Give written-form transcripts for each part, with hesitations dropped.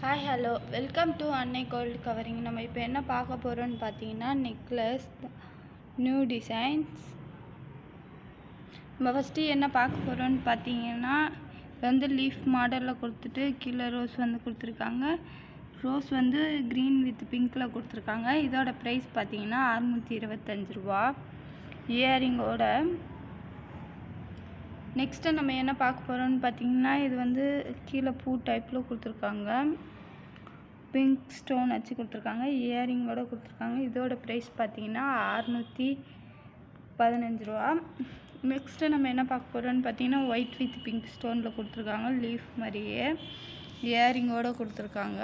Hi hello welcome to அன்னை gold covering. நம்ம இப்போ என்ன பார்க்க போகிறோன்னு பார்த்தீங்கன்னா நெக்லஸ் நியூ டிசைன்ஸ். நம்ம ஃபஸ்ட்டு என்ன பார்க்க போகிறோன்னு பார்த்தீங்கன்னா லீஃப் மாடலில் கொடுத்துட்டு கீழே ரோஸ் கொடுத்துருக்காங்க. ரோஸ் க்ரீன் வித் பிங்க்கில் கொடுத்துருக்காங்க. இதோட ப்ரைஸ் பார்த்தீங்கன்னா 625 ரூபா இயரிங்கோட. நெக்ஸ்ட்டு நம்ம என்ன பார்க்க போகிறோம்னு பார்த்தீங்கன்னா இது கீழே பூ டைப்பில் கொடுத்துருக்காங்க. பிங்க் ஸ்டோன் வச்சு கொடுத்துருக்காங்க. இயரிங்கோடு கொடுத்துருக்காங்க. இதோட ப்ரைஸ் பார்த்தீங்கன்னா 615 ரூபா. நெக்ஸ்ட்டு நம்ம என்ன பார்க்க போகிறோம்னு பார்த்தீங்கன்னா ஒயிட் வித் பிங்க் ஸ்டோனில் கொடுத்துருக்காங்க. லீஃப் மாதிரியே இயரிங்கோடு கொடுத்துருக்காங்க.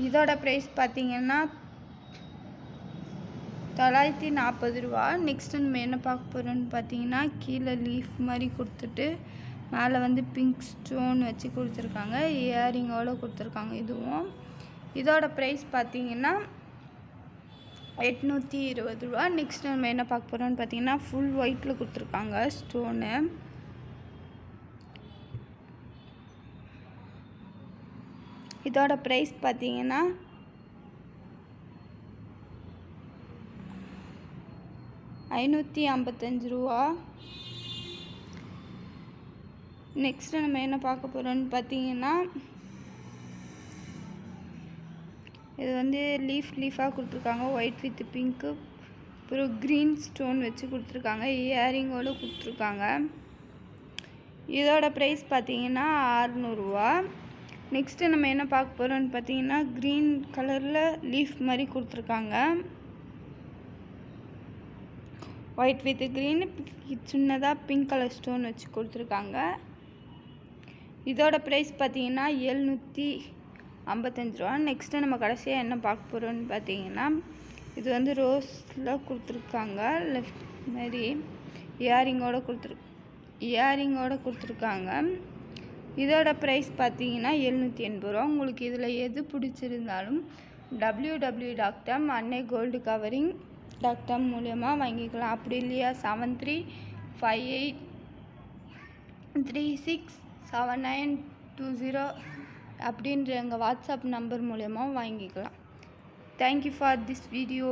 இதோட ப்ரைஸ் பார்த்தீங்கன்னா 940 ரூபா. நெக்ஸ்ட்டு நம்ம என்ன பார்க்க போகிறோம்னு பார்த்தீங்கன்னா கீழே லீஃப் மாதிரி கொடுத்துட்டு மேலே பிங்க் ஸ்டோன் வச்சு கொடுத்துருக்காங்க. இயரிங்கோடு கொடுத்துருக்காங்க. இதோட ப்ரைஸ் பார்த்தீங்கன்னா 820 ரூபா. நெக்ஸ்ட்டு நம்ம என்ன பார்க்க போகிறோம்னு பார்த்தீங்கன்னா ஃபுல் ஒயிட்டில் கொடுத்துருக்காங்க ஸ்டோனு. இதோட ப்ரைஸ் பார்த்தீங்கன்னா 555 ரூபா. நெக்ஸ்ட்டு நம்ம என்ன பார்க்க போகிறோம்னு பார்த்தீங்கன்னா இது லீஃபாக கொடுத்துருக்காங்க. ஒயிட் வித் பிங்க்கு அப்புறம் க்ரீன் ஸ்டோன் வச்சு கொடுத்துருக்காங்க. இயரிங்கோடு கொடுத்துருக்காங்க. இதோட ப்ரைஸ் பார்த்தீங்கன்னா 600 ரூபா. நெக்ஸ்ட்டு நம்ம என்ன பார்க்க போகிறோம்னு பார்த்தீங்கன்னா க்ரீன் கலரில் லீஃப் மாதிரி கொடுத்துருக்காங்க. ஒயிட் வித் க்ரீன் சின்னதாக பிங்க் கலர் ஸ்டோன் வச்சு கொடுத்துருக்காங்க. இதோட ப்ரைஸ் பார்த்தீங்கன்னா 755 ரூபா. நெக்ஸ்ட்டு நம்ம கடைசியாக என்ன பார்க்க போகிறோம்னு பார்த்தீங்கன்னா இது ரோஸில் கொடுத்துருக்காங்க. லெஃப்ட் மாதிரி இயரிங்கோடு கொடுத்துருக்காங்க. இதோட ப்ரைஸ் பார்த்தீங்கன்னா 780 ரூபா. உங்களுக்கு இதில் எது பிடிச்சிருந்தாலும் www.annaigoldcovering.com மூலயமா வாங்கிக்கலாம். அப்படி இல்லையா 7358367920 அப்படின்ற எங்கள் வாட்ஸ்அப் நம்பர் மூலயமா வாங்கிக்கலாம். Thank you for this video.